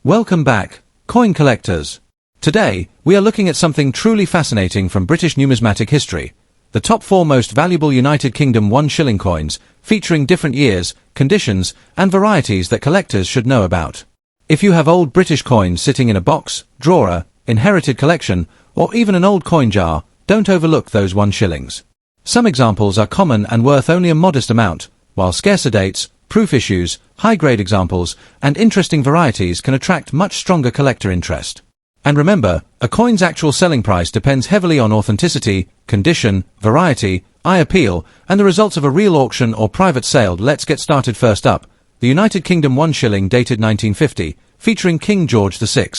Welcome back, coin collectors. Today, we are looking at something truly fascinating from British numismatic history. The top 4 most valuable United Kingdom 1 shilling coins, featuring different years, conditions, and varieties that collectors should know about. If you have old British coins sitting in a box, drawer, inherited collection, or even an old coin jar, don't overlook those 1 shillings. Some examples are common and worth only a modest amount, while scarcer dates, proof issues, high-grade examples, and interesting varieties can attract much stronger collector interest. And remember, a coin's actual selling price depends heavily on authenticity, condition, variety, eye appeal, and the results of a real auction or private sale. Let's get started. First up, the United Kingdom 1 shilling dated 1950, featuring King George VI.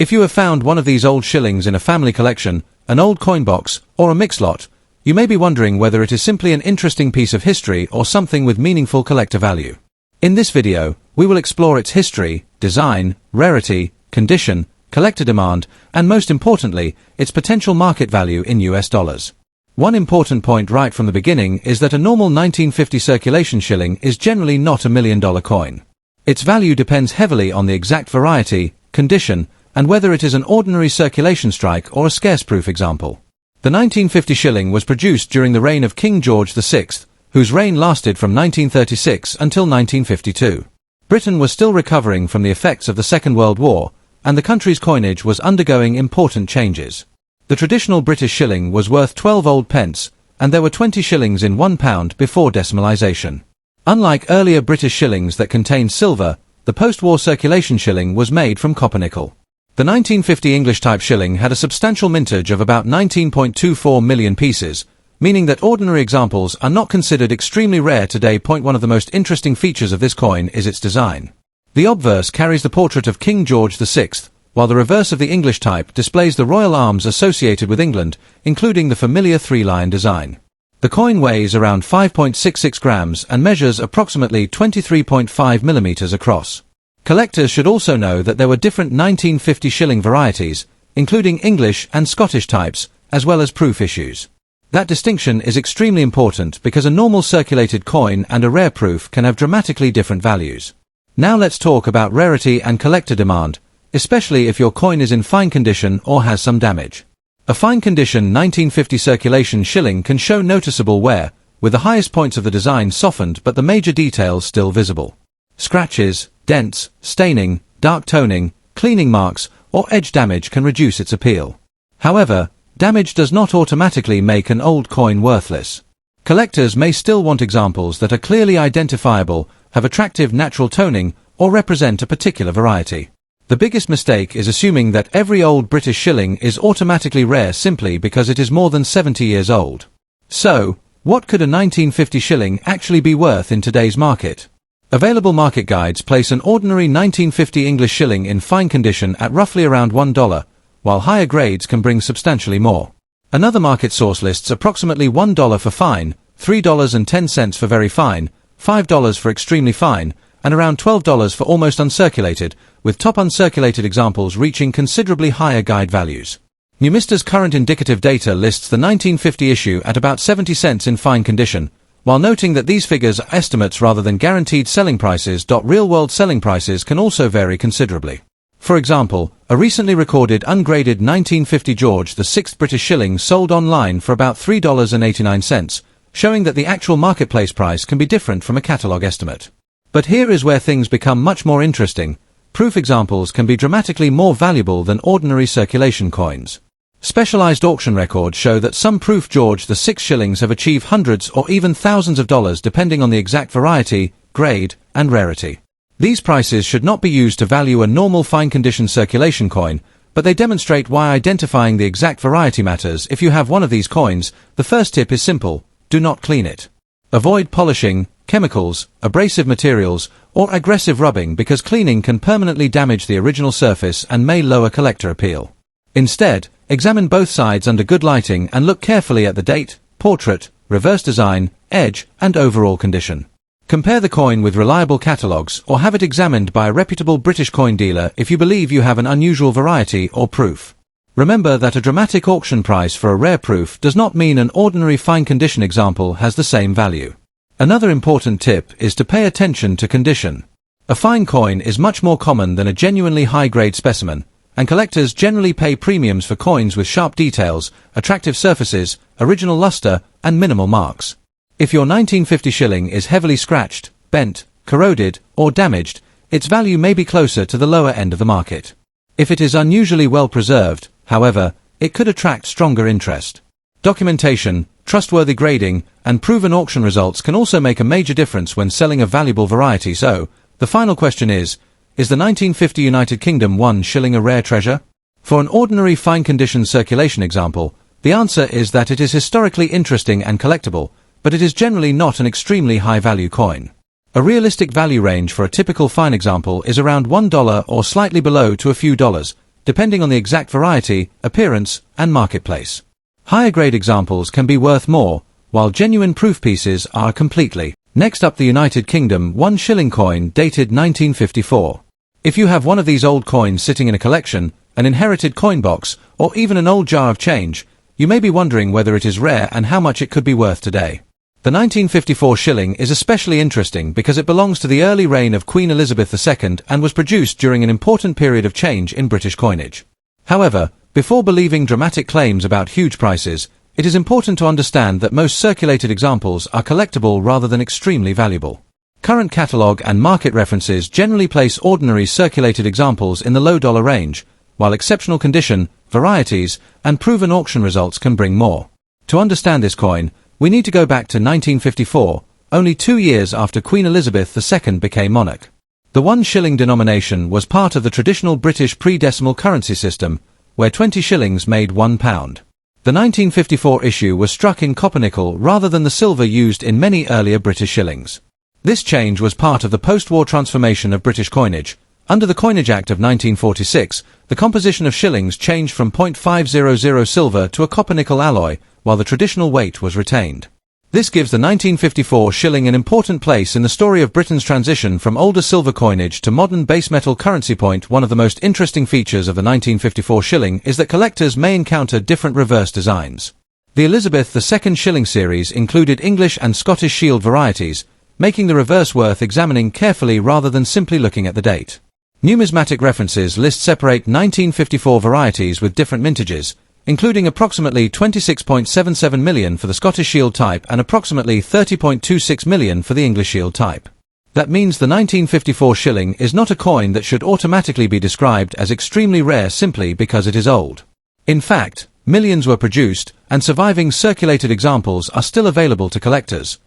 If you have found one of these old shillings in a family collection, an old coin box, or a mixed lot, you may be wondering whether it is simply an interesting piece of history or something with meaningful collector value. In this video, we will explore its history, design, rarity, condition, collector demand, and most importantly, its potential market value in US dollars. One important point right from the beginning is that a normal 1950 circulation shilling is generally not $1 million coin. Its value depends heavily on the exact variety, condition, and whether it is an ordinary circulation strike or a scarce proof example. The 1950 shilling was produced during the reign of King George VI, whose reign lasted from 1936 until 1952. Britain was still recovering from the effects of the Second World War, and the country's coinage was undergoing important changes. The traditional British shilling was worth 12 old pence, and there were 20 shillings in £1 before decimalisation. Unlike earlier British shillings that contained silver, the post-war circulation shilling was made from copper-nickel. The 1950 English-type shilling had a substantial mintage of about 19.24 million pieces, meaning that ordinary examples are not considered extremely rare today. One of the most interesting features of this coin is its design. The obverse carries the portrait of King George VI, while the reverse of the English type displays the royal arms associated with England, including the familiar 3-lion design. The coin weighs around 5.66 grams and measures approximately 23.5 millimeters across. Collectors should also know that there were different 1950 shilling varieties, including English and Scottish types, as well as proof issues. That distinction is extremely important because a normal circulated coin and a rare proof can have dramatically different values. Now let's talk about rarity and collector demand, especially if your coin is in fine condition or has some damage. A fine condition 1950 circulation shilling can show noticeable wear, with the highest points of the design softened but the major details still visible. Scratches, dents, staining, dark toning, cleaning marks, or edge damage can reduce its appeal. However, damage does not automatically make an old coin worthless. Collectors may still want examples that are clearly identifiable, have attractive natural toning, or represent a particular variety. The biggest mistake is assuming that every old British shilling is automatically rare simply because it is more than 70 years old. So, what could a 1950 shilling actually be worth in today's market? Available market guides place an ordinary 1950 English shilling in fine condition at roughly around $1, while higher grades can bring substantially more. Another market source lists approximately $1 for fine, $3.10 for very fine, $5 for extremely fine, and around $12 for almost uncirculated, with top uncirculated examples reaching considerably higher guide values. Numista's current indicative data lists the 1950 issue at about 70 cents in fine condition, while noting that these figures are estimates rather than guaranteed selling prices. Real-world selling prices can also vary considerably. For example, a recently recorded ungraded 1950 George VI British shilling sold online for about $3.89, showing that the actual marketplace price can be different from a catalogue estimate. But here is where things become much more interesting. Proof examples can be dramatically more valuable than ordinary circulation coins. Specialized auction records show that some proof George VI shillings have achieved hundreds or even thousands of dollars depending on the exact variety, grade, and rarity. These prices should not be used to value a normal fine-condition circulation coin, but they demonstrate why identifying the exact variety matters. If you have one of these coins, the first tip is simple: do not clean it. Avoid polishing, chemicals, abrasive materials, or aggressive rubbing because cleaning can permanently damage the original surface and may lower collector appeal. Instead, examine both sides under good lighting and look carefully at the date, portrait, reverse design, edge, and overall condition. Compare the coin with reliable catalogues or have it examined by a reputable British coin dealer if you believe you have an unusual variety or proof. Remember that a dramatic auction price for a rare proof does not mean an ordinary fine condition example has the same value. Another important tip is to pay attention to condition. A fine coin is much more common than a genuinely high-grade specimen, and collectors generally pay premiums for coins with sharp details, attractive surfaces, original luster, and minimal marks. If your 1950 shilling is heavily scratched, bent, corroded, or damaged, its value may be closer to the lower end of the market. If it is unusually well preserved, however, it could attract stronger interest. Documentation, trustworthy grading, and proven auction results can also make a major difference when selling a valuable variety. So, the final question is the 1950 United Kingdom 1 shilling a rare treasure? For an ordinary fine-condition circulation example, the answer is that it is historically interesting and collectible, but it is generally not an extremely high-value coin. A realistic value range for a typical fine example is around $1 or slightly below to a few dollars, depending on the exact variety, appearance, and marketplace. Higher-grade examples can be worth more, while genuine proof pieces are completely. Next up, the United Kingdom 1 shilling coin dated 1954. If you have one of these old coins sitting in a collection, an inherited coin box, or even an old jar of change, you may be wondering whether it is rare and how much it could be worth today. The 1954 shilling is especially interesting because it belongs to the early reign of Queen Elizabeth II and was produced during an important period of change in British coinage. However, before believing dramatic claims about huge prices, it is important to understand that most circulated examples are collectible rather than extremely valuable. Current catalogue and market references generally place ordinary circulated examples in the low dollar range, while exceptional condition, varieties, and proven auction results can bring more. To understand this coin, we need to go back to 1954, only 2 years after Queen Elizabeth II became monarch. The 1 shilling denomination was part of the traditional British pre-decimal currency system, where 20 shillings made £1. The 1954 issue was struck in copper-nickel rather than the silver used in many earlier British shillings. This change was part of the post-war transformation of British coinage. Under the Coinage Act of 1946, the composition of shillings changed from 0.500 silver to a copper-nickel alloy, while the traditional weight was retained. This gives the 1954 shilling an important place in the story of Britain's transition from older silver coinage to modern base metal currency. One of the most interesting features of the 1954 shilling is that collectors may encounter different reverse designs. The Elizabeth II shilling series included English and Scottish shield varieties, making the reverse worth examining carefully rather than simply looking at the date. Numismatic references list separate 1954 varieties with different mintages, including approximately 26.77 million for the Scottish Shield type and approximately 30.26 million for the English Shield type. That means the 1954 shilling is not a coin that should automatically be described as extremely rare simply because it is old. In fact, millions were produced, and surviving circulated examples are still available to collectors.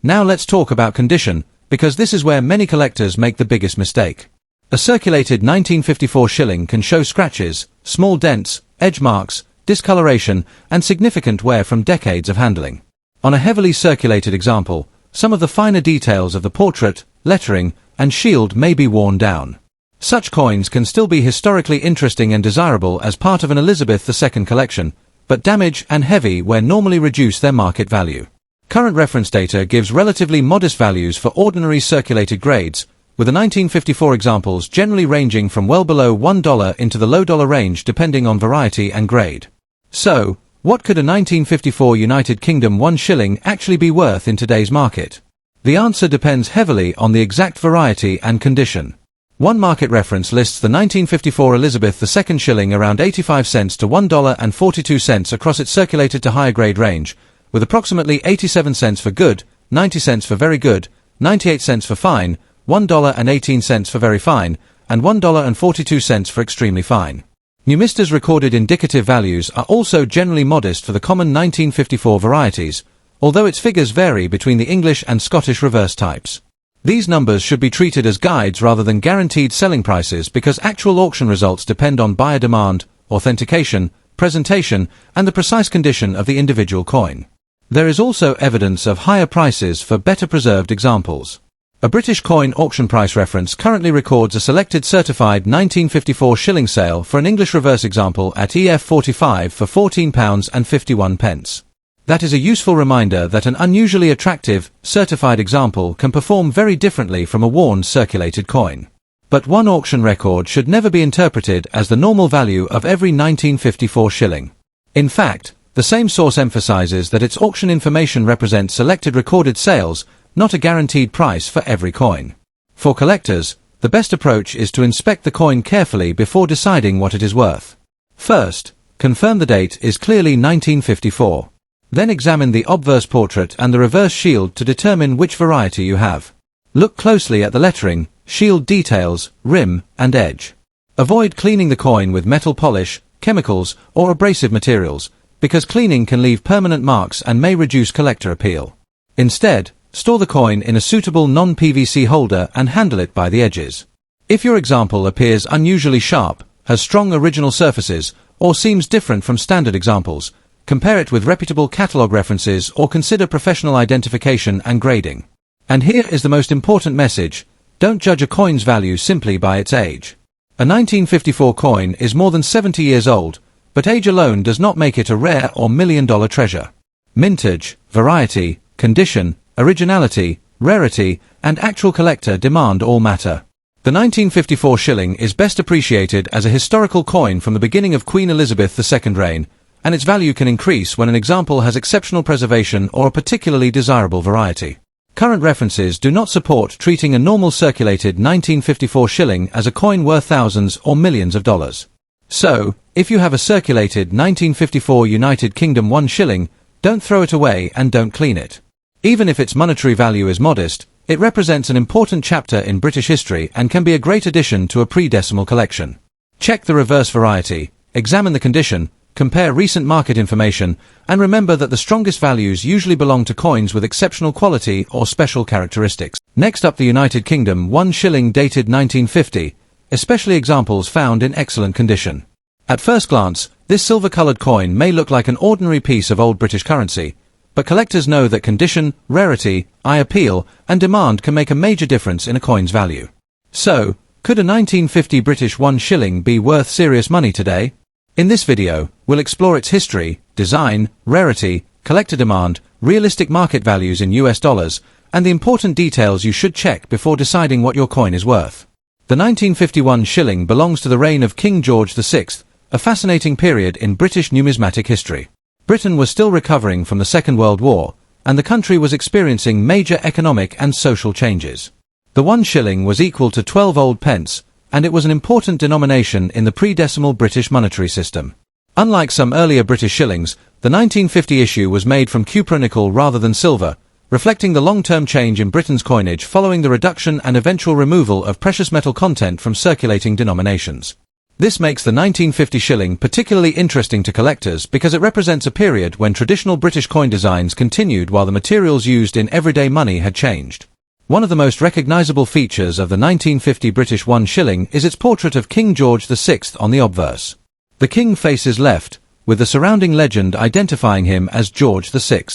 Now let's talk about condition, because this is where many collectors make the biggest mistake. A circulated 1954 shilling can show scratches, small dents, edge marks, discoloration, and significant wear from decades of handling. On a heavily circulated example, some of the finer details of the portrait, lettering, and shield may be worn down. Such coins can still be historically interesting and desirable as part of an Elizabeth II collection, but damage and heavy wear normally reduce their market value. Current reference data gives relatively modest values for ordinary circulated grades, with the 1954 examples generally ranging from well below $1 into the low dollar range depending on variety and grade. So, what could a 1954 United Kingdom 1 shilling actually be worth in today's market? The answer depends heavily on the exact variety and condition. One market reference lists the 1954 Elizabeth II shilling around 85 cents to $1.42 across its circulated to higher grade range, with approximately 87 cents for good, 90 cents for very good, 98 cents for fine, $1.18 for very fine, and $1.42 for extremely fine. Numista's recorded indicative values are also generally modest for the common 1954 varieties, although its figures vary between the English and Scottish reverse types. These numbers should be treated as guides rather than guaranteed selling prices because actual auction results depend on buyer demand, authentication, presentation, and the precise condition of the individual coin. There is also evidence of higher prices for better preserved examples. A British coin auction price reference currently records a selected certified 1954 shilling sale for an English reverse example at EF45 for £14.51. That is a useful reminder that an unusually attractive, certified example can perform very differently from a worn circulated coin. But one auction record should never be interpreted as the normal value of every 1954 shilling. In fact, the same source emphasizes that its auction information represents selected recorded sales, not a guaranteed price for every coin. For collectors, the best approach is to inspect the coin carefully before deciding what it is worth. First, confirm the date is clearly 1954. Then examine the obverse portrait and the reverse shield to determine which variety you have. Look closely at the lettering, shield details, rim, and edge. Avoid cleaning the coin with metal polish, chemicals, or abrasive materials, because cleaning can leave permanent marks and may reduce collector appeal. Instead, store the coin in a suitable non-PVC holder and handle it by the edges. If your example appears unusually sharp, has strong original surfaces, or seems different from standard examples, compare it with reputable catalog references or consider professional identification and grading. And here is the most important message: don't judge a coin's value simply by its age. A 1954 coin is more than 70 years old, but age alone does not make it a rare or million-dollar treasure. Mintage, variety, condition, originality, rarity, and actual collector demand all matter. The 1954 shilling is best appreciated as a historical coin from the beginning of Queen Elizabeth II's reign, and its value can increase when an example has exceptional preservation or a particularly desirable variety. Current references do not support treating a normal circulated 1954 shilling as a coin worth thousands or millions of dollars. So, if you have a circulated 1954 United Kingdom 1 shilling, don't throw it away and don't clean it. Even if its monetary value is modest, it represents an important chapter in British history and can be a great addition to a pre-decimal collection. Check the reverse variety, examine the condition, compare recent market information, and remember that the strongest values usually belong to coins with exceptional quality or special characteristics. Next up, the United Kingdom 1 shilling dated 1950, especially examples found in excellent condition. At first glance, this silver-colored coin may look like an ordinary piece of old British currency, but collectors know that condition, rarity, eye appeal, and demand can make a major difference in a coin's value. So, could a 1950 British 1 shilling be worth serious money today? In this video, we'll explore its history, design, rarity, collector demand, realistic market values in US dollars, and the important details you should check before deciding what your coin is worth. The 1951 shilling belongs to the reign of King George VI, a fascinating period in British numismatic history. Britain was still recovering from the Second World War, and the country was experiencing major economic and social changes. The 1 shilling was equal to 12 old pence, and it was an important denomination in the pre-decimal British monetary system. Unlike some earlier British shillings, the 1950 issue was made from cupronickel rather than silver, reflecting the long-term change in Britain's coinage following the reduction and eventual removal of precious metal content from circulating denominations. This makes the 1950 shilling particularly interesting to collectors because it represents a period when traditional British coin designs continued while the materials used in everyday money had changed. One of the most recognizable features of the 1950 British 1 shilling is its portrait of King George VI on the obverse. The king faces left, with the surrounding legend identifying him as George VI.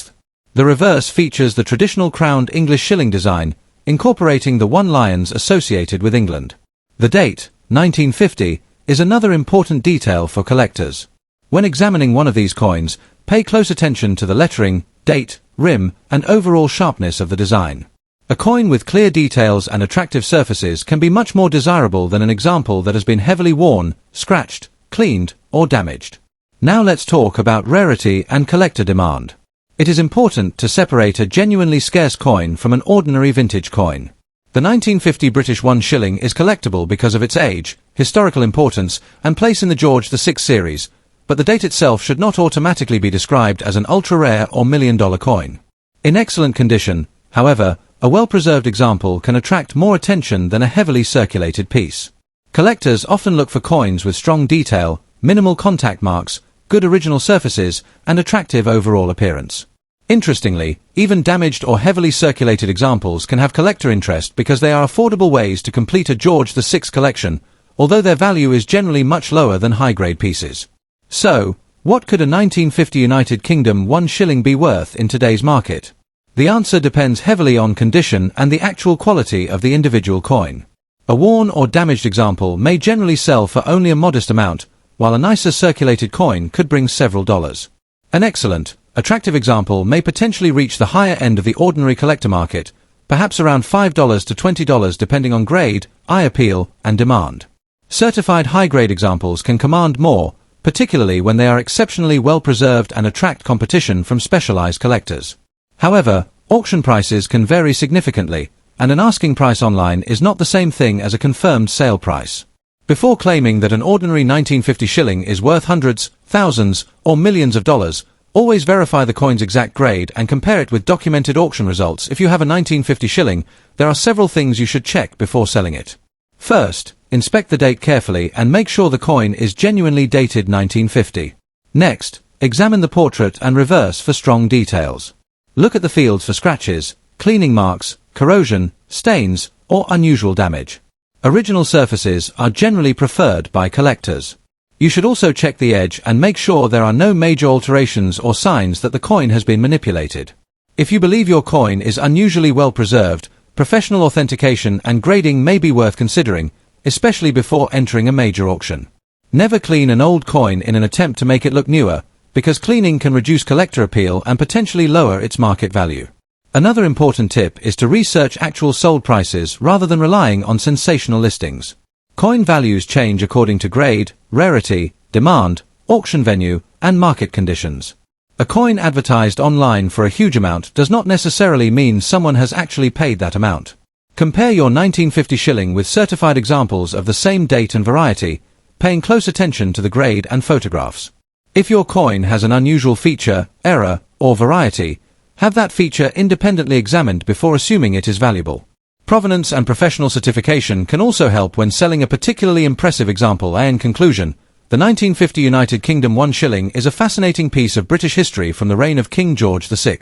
The reverse features the traditional crowned English shilling design, incorporating the 1 lions associated with England. The date, 1950, is another important detail for collectors. When examining one of these coins, pay close attention to the lettering, date, rim, and overall sharpness of the design. A coin with clear details and attractive surfaces can be much more desirable than an example that has been heavily worn, scratched, cleaned, or damaged. Now let's talk about rarity and collector demand. It is important to separate a genuinely scarce coin from an ordinary vintage coin. The 1950 British 1 shilling is collectible because of its age, historical importance, and place in the George VI series, but the date itself should not automatically be described as an ultra-rare or million-dollar coin. In excellent condition, however, a well-preserved example can attract more attention than a heavily circulated piece. Collectors often look for coins with strong detail, minimal contact marks, good original surfaces, and attractive overall appearance. Interestingly, even damaged or heavily circulated examples can have collector interest because they are affordable ways to complete a George VI collection, although their value is generally much lower than high-grade pieces. So, what could a 1950 United Kingdom 1 shilling be worth in today's market? The answer depends heavily on condition and the actual quality of the individual coin. A worn or damaged example may generally sell for only a modest amount, while a nicer circulated coin could bring several dollars. An excellent, attractive example may potentially reach the higher end of the ordinary collector market, perhaps around $5 to $20 depending on grade, eye appeal, and demand. Certified high-grade examples can command more, particularly when they are exceptionally well-preserved and attract competition from specialized collectors. However, auction prices can vary significantly, and an asking price online is not the same thing as a confirmed sale price. Before claiming that an ordinary 1950 shilling is worth hundreds, thousands, or millions of dollars, always verify the coin's exact grade and compare it with documented auction results. If you have a 1950 shilling, there are several things you should check before selling it. First, inspect the date carefully and make sure the coin is genuinely dated 1950. Next, examine the portrait and reverse for strong details. Look at the fields for scratches, cleaning marks, corrosion, stains, or unusual damage. Original surfaces are generally preferred by collectors. You should also check the edge and make sure there are no major alterations or signs that the coin has been manipulated. If you believe your coin is unusually well preserved, professional authentication and grading may be worth considering, especially before entering a major auction. Never clean an old coin in an attempt to make it look newer, because cleaning can reduce collector appeal and potentially lower its market value. Another important tip is to research actual sold prices rather than relying on sensational listings. Coin values change according to grade, rarity, demand, auction venue, and market conditions. A coin advertised online for a huge amount does not necessarily mean someone has actually paid that amount. Compare your 1950 shilling with certified examples of the same date and variety, paying close attention to the grade and photographs. If your coin has an unusual feature, error, or variety, have that feature independently examined before assuming it is valuable. Provenance and professional certification can also help when selling a particularly impressive example. In conclusion, the 1950 United Kingdom 1 shilling is a fascinating piece of British history from the reign of King George VI.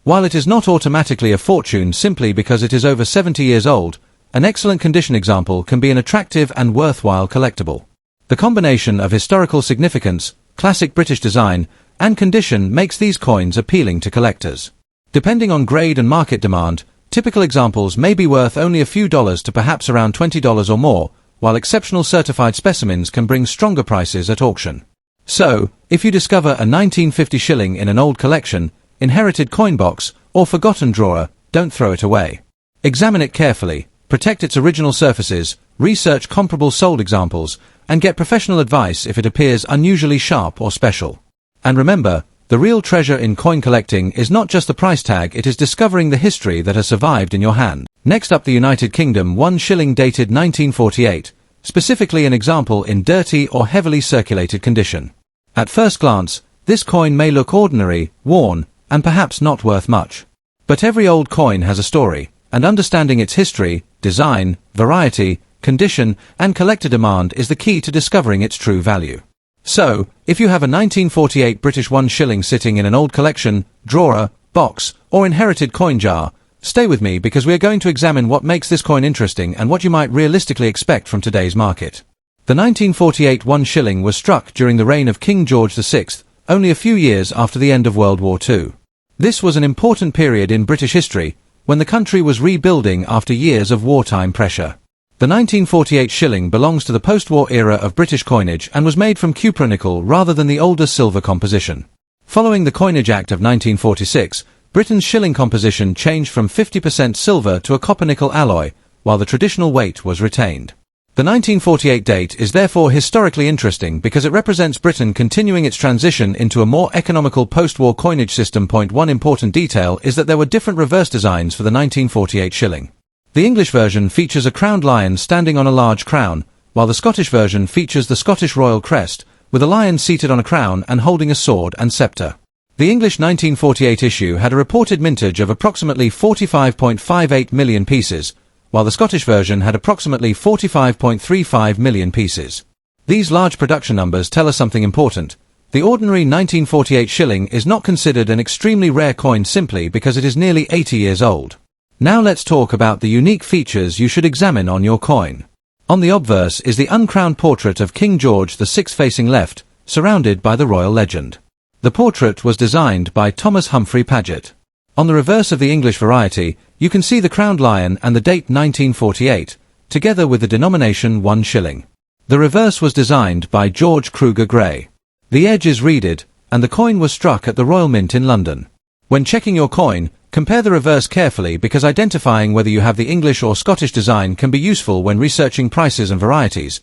While it is not automatically a fortune simply because it is over 70 years old, an excellent condition example can be an attractive and worthwhile collectible. The combination of historical significance, classic British design, and condition makes these coins appealing to collectors. Depending on grade and market demand, typical examples may be worth only a few dollars to perhaps around $20 or more, while exceptional certified specimens can bring stronger prices at auction. So, if you discover a 1950 shilling in an old collection, inherited coin box, or forgotten drawer, don't throw it away. Examine it carefully, protect its original surfaces, research comparable sold examples, and get professional advice if it appears unusually sharp or special. And remember, the real treasure in coin collecting is not just the price tag, it is discovering the history that has survived in your hand. Next up, the United Kingdom 1 shilling dated 1948, specifically an example in dirty or heavily circulated condition. At first glance, this coin may look ordinary, worn, and perhaps not worth much. But every old coin has a story, and understanding its history, design, variety, condition, and collector demand is the key to discovering its true value. So, if you have a 1948 British 1 shilling sitting in an old collection, drawer, box, or inherited coin jar, stay with me because we are going to examine what makes this coin interesting and what you might realistically expect from today's market. The 1948 1 shilling was struck during the reign of King George VI, only a few years after the end of World War II. This was an important period in British history, when the country was rebuilding after years of wartime pressure. The 1948 shilling belongs to the post-war era of British coinage and was made from cupronickel rather than the older silver composition. Following the Coinage Act of 1946, Britain's shilling composition changed from 50% silver to a copper-nickel alloy, while the traditional weight was retained. The 1948 date is therefore historically interesting because it represents Britain continuing its transition into a more economical post-war coinage system. One important detail is that there were different reverse designs for the 1948 shilling. The English version features a crowned lion standing on a large crown, while the Scottish version features the Scottish royal crest, with a lion seated on a crown and holding a sword and scepter. The English 1948 issue had a reported mintage of approximately 45.58 million pieces, while the Scottish version had approximately 45.35 million pieces. These large production numbers tell us something important. The ordinary 1948 shilling is not considered an extremely rare coin simply because it is nearly 80 years old. Now let's talk about the unique features you should examine on your coin. On the obverse is the uncrowned portrait of King George VI facing left, surrounded by the royal legend. The portrait was designed by Thomas Humphrey Paget. On the reverse of the English variety, you can see the crowned lion and the date 1948, together with the denomination 1 shilling. The reverse was designed by George Kruger Gray. The edge is reeded, and the coin was struck at the Royal Mint in London. When checking your coin, compare the reverse carefully because identifying whether you have the English or Scottish design can be useful when researching prices and varieties.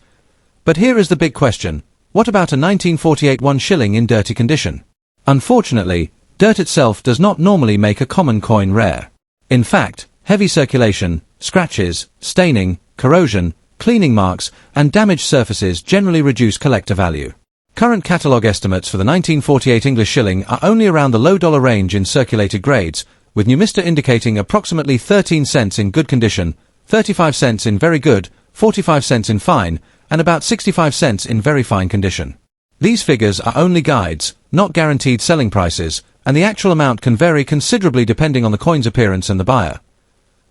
But here is the big question: what about a 1948 1 shilling in dirty condition? Unfortunately, dirt itself does not normally make a common coin rare. In fact, heavy circulation, Scratches, staining, corrosion, cleaning marks, and damaged surfaces generally reduce collector value. Current catalogue estimates for the 1948 English shilling are only around the low dollar range in circulated grades, with Numista indicating approximately 13 cents in good condition, 35 cents in very good, 45 cents in fine, and about 65 cents in very fine condition. These figures are only guides, not guaranteed selling prices, and the actual amount can vary considerably depending on the coin's appearance and the buyer.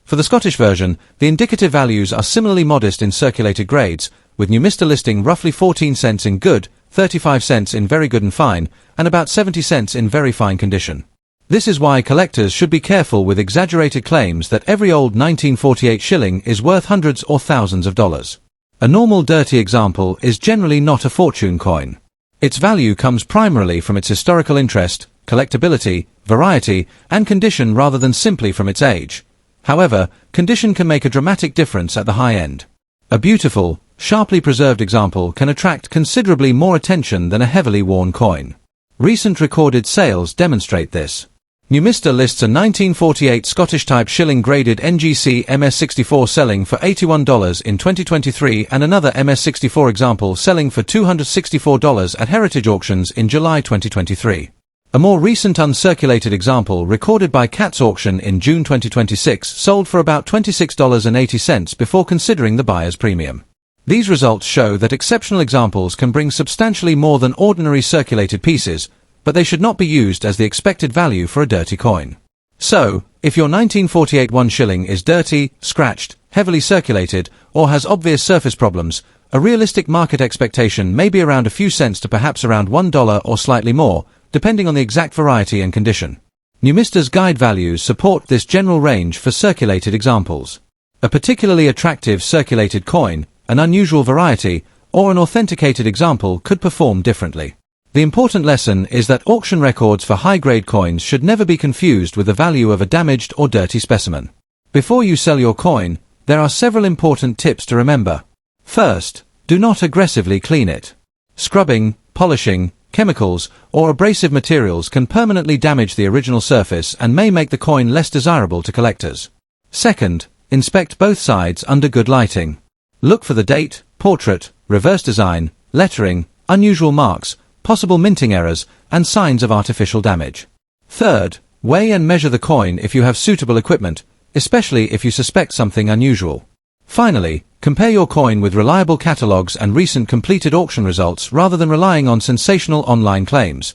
For the Scottish version, the indicative values are similarly modest in circulated grades, with Numista listing roughly 14 cents in good, 35 cents in very good and fine, and about 70 cents in very fine condition. This is why collectors should be careful with exaggerated claims that every old 1948 shilling is worth hundreds or thousands of dollars. A normal dirty example is generally not a fortune coin. Its value comes primarily from its historical interest, collectability, variety, and condition rather than simply from its age. However, condition can make a dramatic difference at the high end. A beautiful, sharply preserved example can attract considerably more attention than a heavily worn coin. Recent recorded sales demonstrate this. Numista lists a 1948 Scottish-type shilling graded NGC MS64 selling for $81 in 2023 and another MS64 example selling for $264 at heritage auctions in July 2023. A more recent uncirculated example recorded by Cat's Auction in June 2026 sold for about $26.80 before considering the buyer's premium. These results show that exceptional examples can bring substantially more than ordinary circulated pieces, but they should not be used as the expected value for a dirty coin. So, if your 1948 1 shilling is dirty, scratched, heavily circulated, or has obvious surface problems, a realistic market expectation may be around a few cents to perhaps around $1 or slightly more, depending on the exact variety and condition. Numista's guide values support this general range for circulated examples. A particularly attractive circulated coin, an unusual variety, or an authenticated example could perform differently. The important lesson is that auction records for high-grade coins should never be confused with the value of a damaged or dirty specimen. Before you sell your coin, there are several important tips to remember. First, do not aggressively clean it. Scrubbing, polishing, chemicals, or abrasive materials can permanently damage the original surface and may make the coin less desirable to collectors. Second, inspect both sides under good lighting. Look for the date, portrait, reverse design, lettering, unusual marks, possible minting errors, and signs of artificial damage. Third, weigh and measure the coin if you have suitable equipment, especially if you suspect something unusual. Finally, compare your coin with reliable catalogues and recent completed auction results rather than relying on sensational online claims.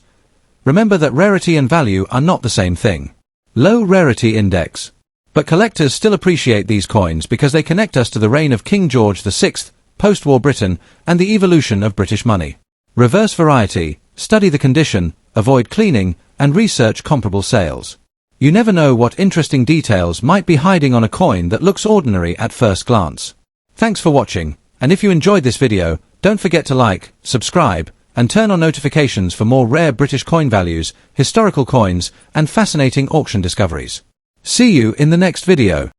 Remember that rarity and value are not the same thing. Low rarity index. But collectors still appreciate these coins because they connect us to the reign of King George VI, post-war Britain, and the evolution of British money. Reverse variety, study the condition, avoid cleaning, and research comparable sales. You never know what interesting details might be hiding on a coin that looks ordinary at first glance. Thanks for watching, and if you enjoyed this video, don't forget to like, subscribe, and turn on notifications for more rare British coin values, historical coins, and fascinating auction discoveries. See you in the next video.